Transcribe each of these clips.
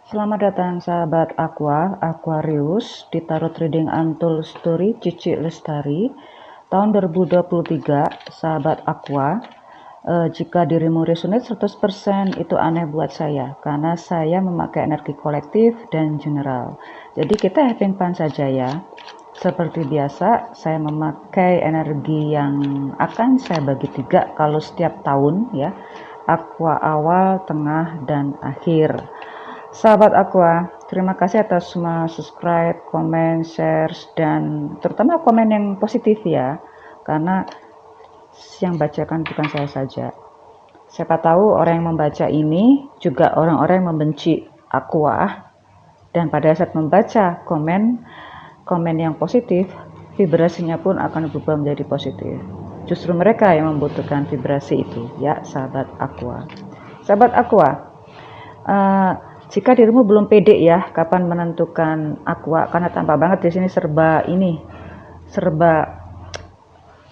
Selamat datang sahabat Aquarius di Tarot Reading Untold Story Cici Lestari tahun 2023. Sahabat Aqua, jika dirimu resonate 100% itu aneh buat saya karena saya memakai energi kolektif dan general. Jadi kita having fun saja ya. Seperti biasa, saya memakai energi yang akan saya bagi 3 kalau setiap tahun ya. Aqua awal, tengah, dan akhir. Sahabat Aqua, terima kasih atas semua subscribe, komen, share, dan terutama komen yang positif ya, karena yang bacakan bukan saya saja. Siapa tahu orang yang membaca ini juga orang-orang yang membenci Aqua, dan pada saat membaca komen yang positif, vibrasinya pun akan berubah menjadi positif. Justru mereka yang membutuhkan vibrasi itu ya, sahabat Aqua. Sahabat Aqua, jika dirimu belum pede ya kapan menentukan Aqua, karena tampak banget di sini serba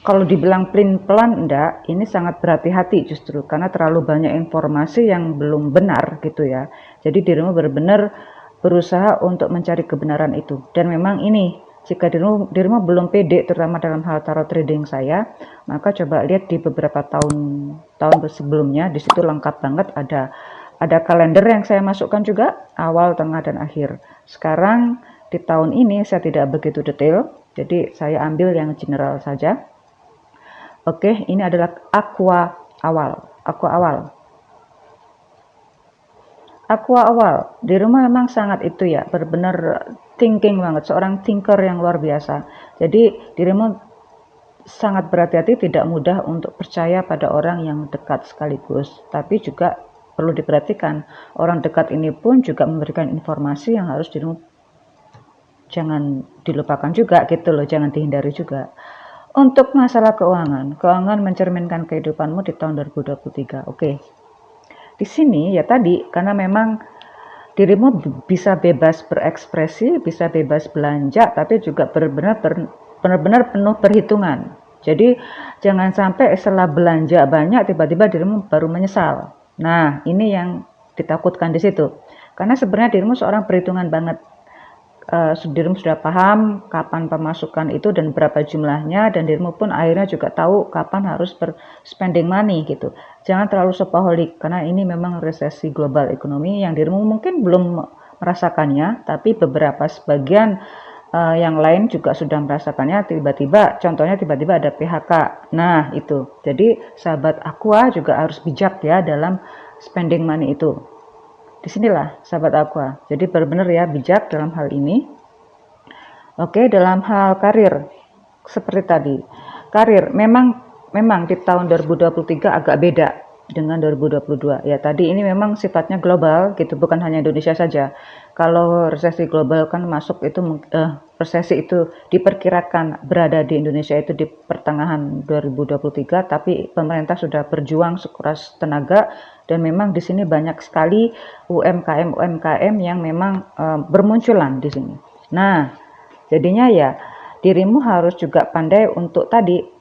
kalau dibilang pelin-pelan enggak, ini sangat berhati-hati justru karena terlalu banyak informasi yang belum benar gitu ya. Jadi dirimu benar-benar berusaha untuk mencari kebenaran itu. Dan memang ini, jika dirimu belum pede terutama dalam hal tarot reading saya, maka coba lihat di beberapa tahun sebelumnya, di situ lengkap banget ada kalender yang saya masukkan juga, awal, tengah, dan akhir. Sekarang di tahun ini saya tidak begitu detail, jadi saya ambil yang general saja. Oke, ini adalah Aqua awal. Aqua awal, di rumah memang sangat itu ya, benar-benar thinking banget, seorang thinker yang luar biasa. Jadi dirimu sangat berhati-hati, tidak mudah untuk percaya pada orang yang dekat sekaligus, tapi juga perlu diperhatikan, orang dekat ini pun juga memberikan informasi yang harus dirimu jangan dilupakan juga gitu loh, jangan dihindari juga. Untuk masalah keuangan mencerminkan kehidupanmu di tahun 2023. Oke. Di sini ya tadi, karena memang dirimu bisa bebas berekspresi, bisa bebas belanja, tapi juga benar-benar penuh perhitungan. Jadi jangan sampai setelah belanja banyak tiba-tiba dirimu baru menyesal. Nah, ini yang ditakutkan di situ. Karena sebenarnya dirimu seorang perhitungan banget. Dirimu sudah paham kapan pemasukan itu dan berapa jumlahnya, dan dirimu pun akhirnya juga tahu kapan harus spending money gitu. Jangan terlalu shopaholic karena ini memang resesi global ekonomi yang dirimu mungkin belum merasakannya, tapi beberapa sebagian yang lain juga sudah merasakannya. Contohnya tiba-tiba ada PHK. Nah itu, jadi sahabat Aqua juga harus bijak ya dalam spending money itu. Disinilah sahabat Aqua, jadi benar-benar ya bijak dalam hal ini. Oke, dalam hal karir seperti tadi, karir memang di tahun 2023 agak beda dengan 2022 ya. Tadi ini memang sifatnya global gitu, bukan hanya Indonesia saja. Kalau resesi global kan masuk itu resesi itu diperkirakan berada di Indonesia itu di pertengahan 2023, tapi pemerintah sudah berjuang sekuras tenaga, dan memang di sini banyak sekali UMKM yang memang bermunculan di sini. Nah, jadinya ya dirimu harus juga pandai untuk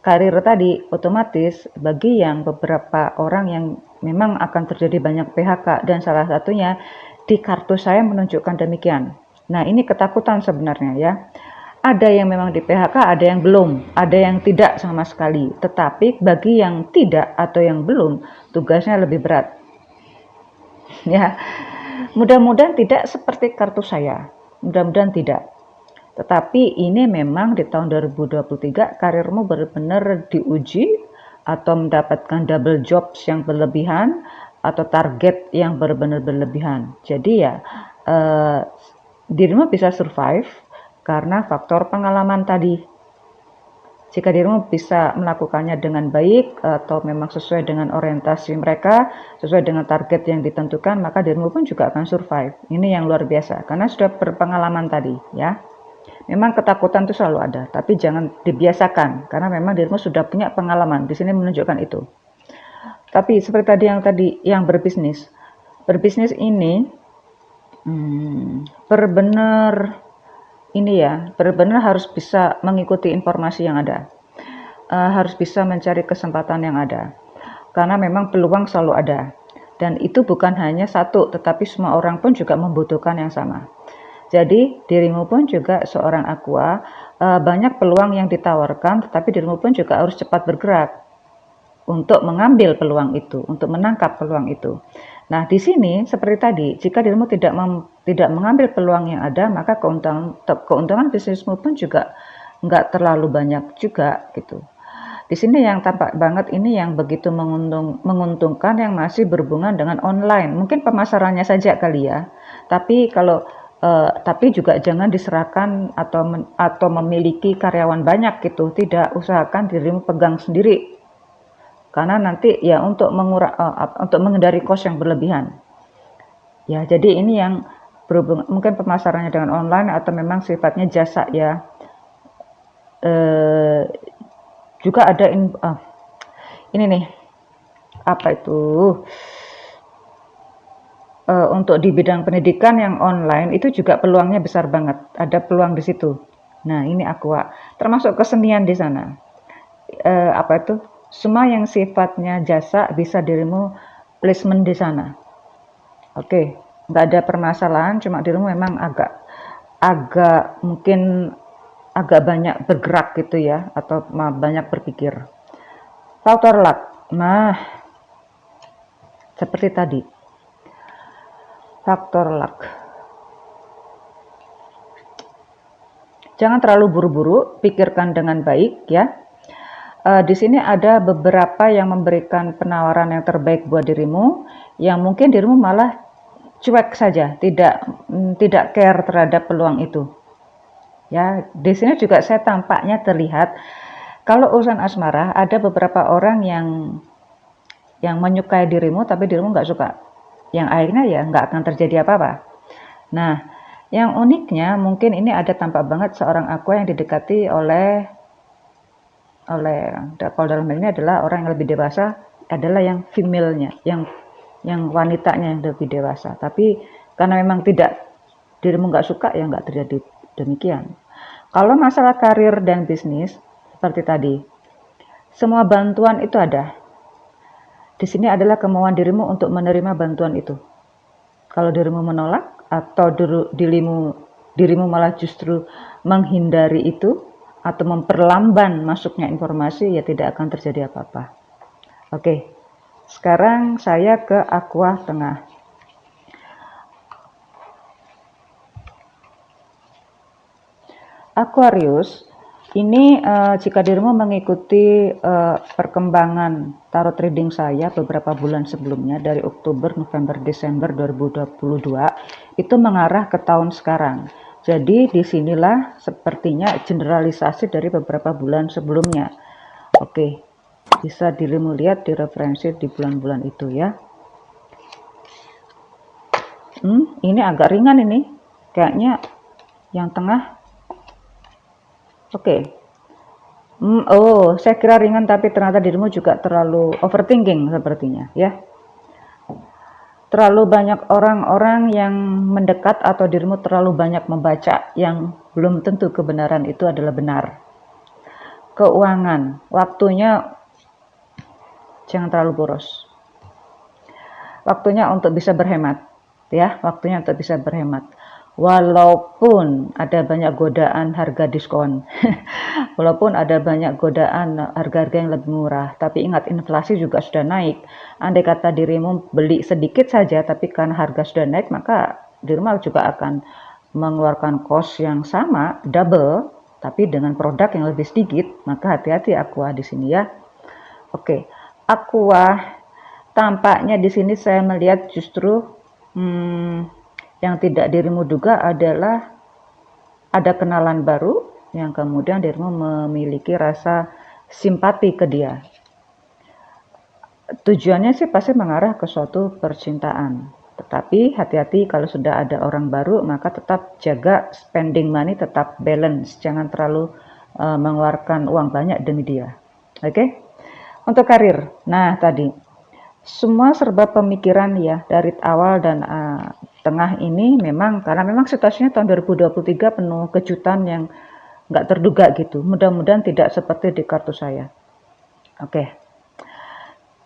karir tadi. Otomatis bagi yang beberapa orang yang memang akan terjadi banyak PHK, dan salah satunya di kartu saya menunjukkan demikian. Nah, ini ketakutan sebenarnya ya. Ada yang memang di PHK, ada yang belum, ada yang tidak sama sekali. Tetapi bagi yang tidak atau yang belum, tugasnya lebih berat. Ya, mudah-mudahan tidak seperti kartu saya. Mudah-mudahan tidak. Tetapi ini memang di tahun 2023 karirmu benar-benar diuji atau mendapatkan double jobs yang berlebihan atau target yang benar-benar berlebihan. Jadi ya dirimu bisa survive karena faktor pengalaman tadi. Jika dirimu bisa melakukannya dengan baik atau memang sesuai dengan orientasi mereka, sesuai dengan target yang ditentukan, maka dirimu pun juga akan survive. Ini yang luar biasa karena sudah berpengalaman tadi ya. Memang ketakutan itu selalu ada, tapi jangan dibiasakan karena memang dirimu sudah punya pengalaman. Di sini menunjukkan itu. Tapi seperti tadi yang berbisnis ini benar-benar harus bisa mengikuti informasi yang ada, harus bisa mencari kesempatan yang ada, karena memang peluang selalu ada. Dan itu bukan hanya satu, tetapi semua orang pun juga membutuhkan yang sama. Jadi dirimu pun juga seorang aqua, banyak peluang yang ditawarkan, tetapi dirimu pun juga harus cepat bergerak untuk mengambil peluang itu, untuk menangkap peluang itu. Nah, di sini seperti tadi, jika dirimu tidak mengambil peluang yang ada, maka keuntungan bisnismu pun juga nggak terlalu banyak juga gitu. Di sini yang tampak banget ini yang begitu menguntungkan yang masih berhubungan dengan online. Mungkin pemasarannya saja kali ya. Tapi tapi juga jangan diserahkan atau memiliki karyawan banyak gitu. Tidak, usahakan dirimu pegang sendiri. Karena nanti ya untuk menghindari kos yang berlebihan. Ya, jadi ini yang berhubungan mungkin pemasarannya dengan online atau memang sifatnya jasa ya. Juga ada ini nih, apa itu, untuk di bidang pendidikan yang online itu juga peluangnya besar banget, ada peluang di situ. Nah, ini aqua, termasuk kesenian di sana. Apa itu, semua yang sifatnya jasa bisa dirimu placement di sana. Oke, nggak ada permasalahan, cuma dirimu memang mungkin agak banyak bergerak gitu ya, atau banyak berpikir. Faktor luck, nah seperti tadi, faktor luck. Jangan terlalu buru-buru, pikirkan dengan baik ya. Di sini ada beberapa yang memberikan penawaran yang terbaik buat dirimu, yang mungkin dirimu malah cuek saja, tidak care terhadap peluang itu. Ya, di sini juga saya tampaknya terlihat kalau urusan asmara ada beberapa orang yang menyukai dirimu tapi dirimu nggak suka. Yang akhirnya ya nggak akan terjadi apa-apa. Nah, yang uniknya mungkin ini ada tampak banget seorang aqua yang didekati oleh kalau dalam hal ini adalah orang yang lebih dewasa, adalah yang female-nya, yang wanitanya yang lebih dewasa. Tapi karena memang dirimu nggak suka, ya nggak terjadi demikian. Kalau masalah karir dan bisnis, seperti tadi, semua bantuan itu ada. Di sini adalah kemauan dirimu untuk menerima bantuan itu. Kalau dirimu menolak, atau dirimu malah justru menghindari itu, atau memperlamban masuknya informasi, ya tidak akan terjadi apa-apa. Oke, sekarang saya ke aqua tengah. Aquarius, ini jika dirimu mengikuti perkembangan tarot reading saya beberapa bulan sebelumnya, dari Oktober, November, Desember 2022, itu mengarah ke tahun sekarang. Jadi disinilah sepertinya generalisasi dari beberapa bulan sebelumnya. Oke, bisa dirimu lihat di referensi di bulan-bulan itu ya. Ini agak ringan ini, kayaknya yang tengah. Oke. Oh, saya kira ringan tapi ternyata dirimu juga terlalu overthinking sepertinya ya. Terlalu banyak orang-orang yang mendekat atau dirimu terlalu banyak membaca yang belum tentu kebenaran itu adalah benar. Keuangan, waktunya jangan terlalu boros. Waktunya untuk bisa berhemat ya, waktunya untuk bisa berhemat. Walaupun ada banyak godaan harga diskon, walaupun ada banyak godaan harga-harga yang lebih murah, tapi ingat inflasi juga sudah naik. Andai kata dirimu beli sedikit saja, tapi karena harga sudah naik, maka dirimu juga akan mengeluarkan kos yang sama, double, tapi dengan produk yang lebih sedikit. Maka hati-hati aqua di sini ya. Oke, aqua tampaknya di sini saya melihat justru yang tidak dirimu duga adalah ada kenalan baru yang kemudian dirimu memiliki rasa simpati ke dia. Tujuannya sih pasti mengarah ke suatu percintaan. Tetapi hati-hati kalau sudah ada orang baru, maka tetap jaga spending money, tetap balance. Jangan terlalu mengeluarkan uang banyak demi dia. Oke? Untuk karir. Nah, tadi semua serba pemikiran ya, dari awal dan tengah ini memang karena memang situasinya tahun 2023 penuh kejutan yang nggak terduga gitu. Mudah-mudahan tidak seperti di kartu saya. Oke.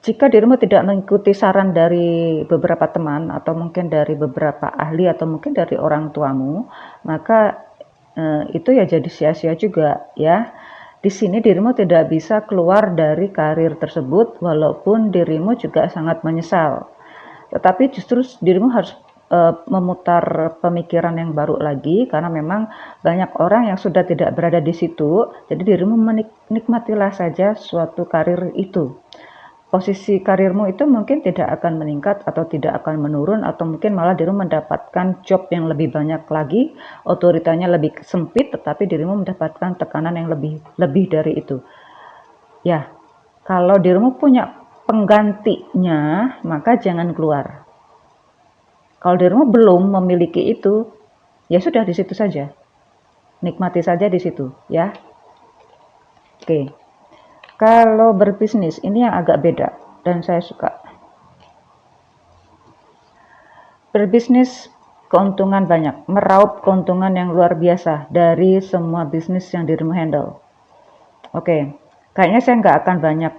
Jika dirimu tidak mengikuti saran dari beberapa teman atau mungkin dari beberapa ahli atau mungkin dari orang tuamu, maka itu ya jadi sia-sia juga ya. Di sini dirimu tidak bisa keluar dari karir tersebut walaupun dirimu juga sangat menyesal. Tetapi justru dirimu harus memutar pemikiran yang baru lagi karena memang banyak orang yang sudah tidak berada di situ. Jadi dirimu menikmatilah saja suatu karir itu. Posisi karirmu itu mungkin tidak akan meningkat atau tidak akan menurun atau mungkin malah dirimu mendapatkan job yang lebih banyak lagi, otoritanya lebih sempit, tetapi dirimu mendapatkan tekanan yang lebih dari itu. Ya, kalau dirimu punya penggantinya, maka jangan keluar. Kalau dirimu belum memiliki itu, ya sudah di situ saja. Nikmati saja di situ, ya. Oke. Kalau berbisnis, ini yang agak beda dan saya suka. Berbisnis keuntungan banyak, meraup keuntungan yang luar biasa dari semua bisnis yang dirimu handle. Oke, kayaknya saya nggak akan banyak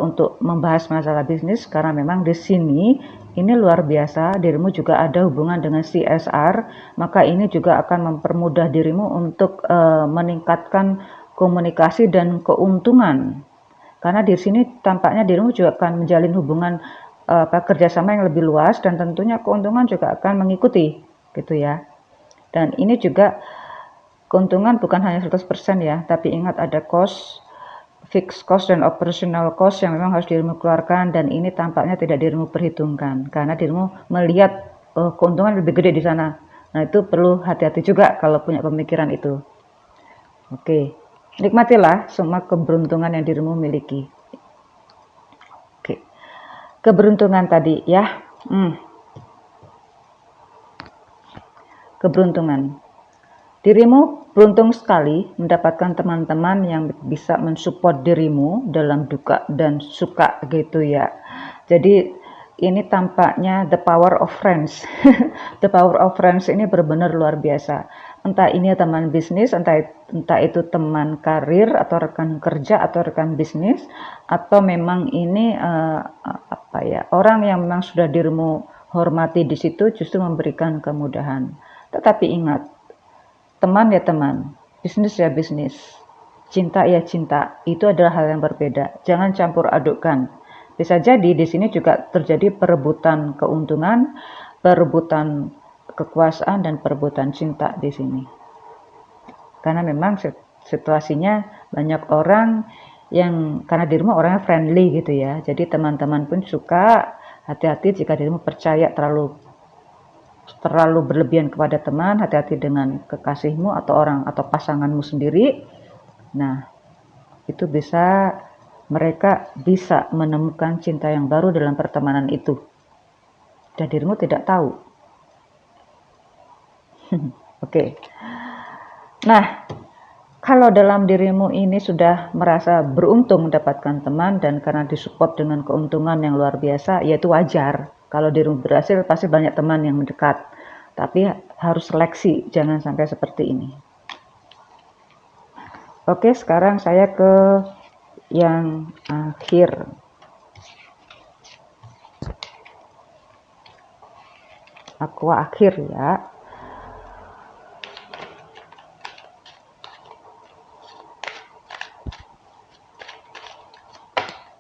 untuk membahas masalah bisnis karena memang di sini ini luar biasa. Dirimu juga ada hubungan dengan CSR, maka ini juga akan mempermudah dirimu untuk meningkatkan komunikasi dan keuntungan. Karena di sini tampaknya dirimu juga akan menjalin hubungan kerjasama yang lebih luas dan tentunya keuntungan juga akan mengikuti, gitu ya. Dan ini juga keuntungan bukan hanya 100% ya, tapi ingat ada cost, fixed cost dan operational cost yang memang harus dirimu keluarkan dan ini tampaknya tidak dirimu perhitungkan karena dirimu melihat keuntungan lebih gede di sana. Nah, itu perlu hati-hati juga kalau punya pemikiran itu. Oke, nikmatilah semua keberuntungan yang dirimu miliki. Oke, keberuntungan tadi ya. Keberuntungan. Dirimu beruntung sekali mendapatkan teman-teman yang bisa mensupport dirimu dalam duka dan suka gitu ya. Jadi ini tampaknya the power of friends. The power of friends ini benar-benar luar biasa. Entah ini teman bisnis, entah itu teman karir atau rekan kerja atau rekan bisnis, atau memang ini orang yang memang sudah dirimu hormati di situ justru memberikan kemudahan. Tetapi ingat, teman ya teman, bisnis ya bisnis, cinta ya cinta, itu adalah hal yang berbeda. Jangan campur adukkan. Bisa jadi di sini juga terjadi perebutan keuntungan, perebutan kekuasaan dan perebutan cinta di sini. Karena memang situasinya banyak orang yang karena dirimu orangnya friendly gitu ya. Jadi teman-teman pun suka. Hati-hati jika dirimu percaya terlalu berlebihan kepada teman, hati-hati dengan kekasihmu atau orang atau pasanganmu sendiri. Nah, itu mereka bisa menemukan cinta yang baru dalam pertemanan itu. Dan dirimu tidak tahu. Oke. Nah, kalau dalam dirimu ini sudah merasa beruntung mendapatkan teman dan karena disupport dengan keuntungan yang luar biasa, yaitu wajar. Kalau dirimu berhasil pasti banyak teman yang mendekat. Tapi harus seleksi, jangan sampai seperti ini. Oke, sekarang saya ke yang akhir. Aqua akhir ya.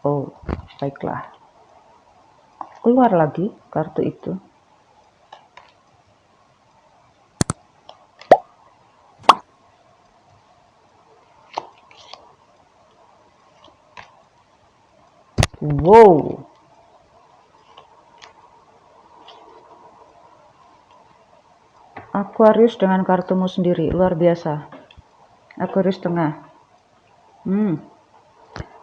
Oh, baiklah. Keluar lagi kartu itu. Wow. Aquarius dengan kartumu sendiri, luar biasa. Aquarius tengah.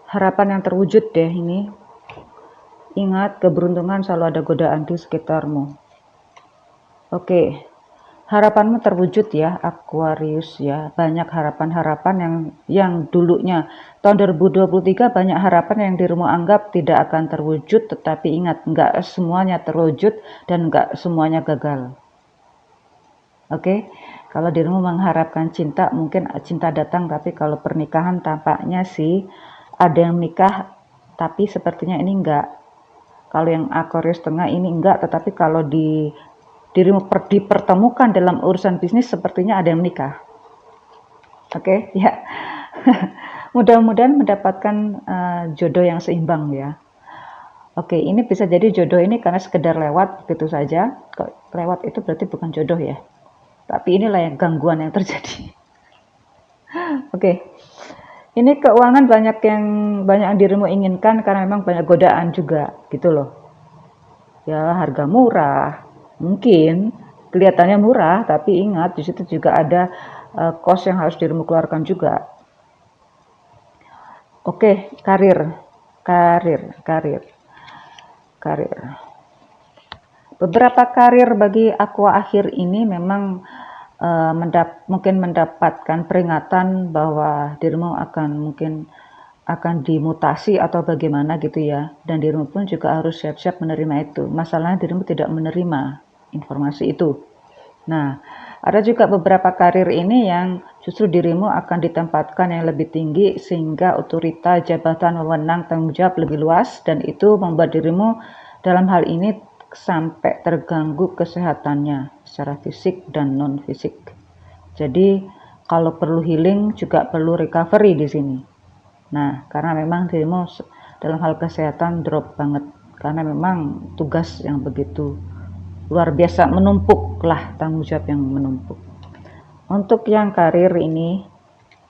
Harapan yang terwujud deh ini. Ingat, keberuntungan selalu ada godaan di sekitarmu. Oke, harapanmu terwujud ya Aquarius ya. Banyak harapan-harapan yang dulunya tahun 2023 banyak harapan yang dirimu anggap tidak akan terwujud, tetapi ingat, enggak semuanya terwujud dan enggak semuanya gagal. Oke, kalau dirimu mengharapkan cinta, mungkin cinta datang, tapi kalau pernikahan tampaknya sih ada yang menikah tapi sepertinya ini enggak. Kalau yang Aquarius tengah ini enggak, tetapi kalau dirimu dipertemukan dalam urusan bisnis sepertinya ada yang menikah. Oke, ya. Mudah-mudahan mendapatkan jodoh yang seimbang ya. Oke, ini bisa jadi jodoh ini karena sekedar lewat gitu saja. Kok lewat itu berarti bukan jodoh ya. Tapi inilah yang gangguan yang terjadi. Oke. Ini keuangan banyak yang dirimu inginkan karena memang banyak godaan juga gitu loh. Ya, harga murah. Mungkin kelihatannya murah, tapi ingat di situ juga ada cost yang harus dirimu keluarkan juga. Oke, karir. Beberapa karir bagi aqua akhir ini memang mungkin mendapatkan peringatan bahwa dirimu akan dimutasi atau bagaimana gitu ya, dan dirimu pun juga harus siap-siap menerima itu. Masalahnya dirimu tidak menerima informasi itu. Nah, ada juga beberapa karir ini yang justru dirimu akan ditempatkan yang lebih tinggi sehingga otorita, jabatan, wewenang, tanggung jawab lebih luas, dan itu membuat dirimu dalam hal ini sampai terganggu kesehatannya secara fisik dan non fisik. Jadi kalau perlu healing juga perlu recovery di sini. Nah, karena memang dirimu dalam hal kesehatan drop banget karena memang tugas yang begitu luar biasa, menumpuk lah, tanggung jawab yang menumpuk. Untuk yang karir ini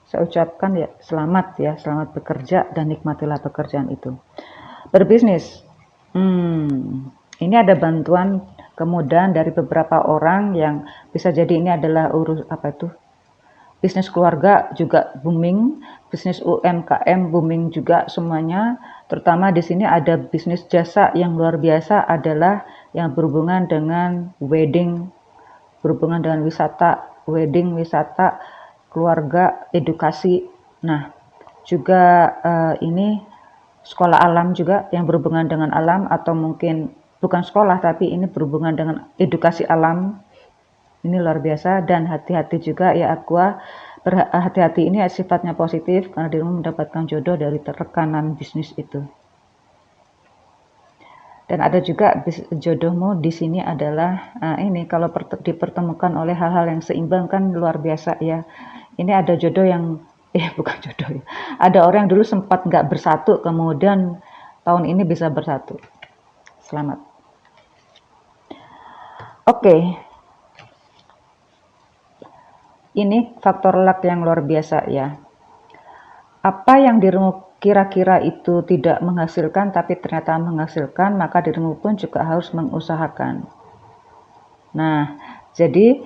saya ucapkan ya selamat bekerja dan nikmatilah pekerjaan itu. Berbisnis, ini ada bantuan kemudahan dari beberapa orang yang bisa jadi ini adalah bisnis keluarga juga booming, bisnis UMKM booming juga semuanya. Terutama di sini ada bisnis jasa yang luar biasa adalah yang berhubungan dengan wedding, berhubungan dengan wisata, keluarga, edukasi. Nah, juga ini sekolah alam juga yang berhubungan dengan alam, atau mungkin bukan sekolah tapi ini berhubungan dengan edukasi alam. Ini luar biasa. Dan hati-hati juga ya aqua, hati-hati ini sifatnya positif karena dirimu mendapatkan jodoh dari rekanan bisnis itu. Dan ada juga jodohmu di sini adalah ini kalau dipertemukan oleh hal-hal yang seimbang kan luar biasa ya. Ini ada jodoh yang bukan jodoh ya. Ada orang yang dulu sempat nggak bersatu, kemudian tahun ini bisa bersatu. Selamat. Oke. Ini faktor luck yang luar biasa ya. Apa yang dirimu kira-kira itu tidak menghasilkan tapi ternyata menghasilkan, maka dirimu pun juga harus mengusahakan. Nah, jadi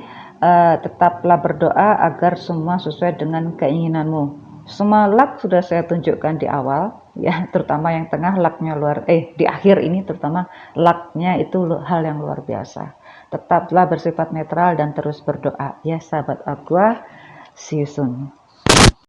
tetaplah berdoa agar semua sesuai dengan keinginanmu. Semua luck sudah saya tunjukkan di awal ya, terutama yang tengah lucknya di akhir ini terutama lucknya itu hal yang luar biasa. Tetaplah bersifat netral dan terus berdoa ya sahabat aqua. See you soon.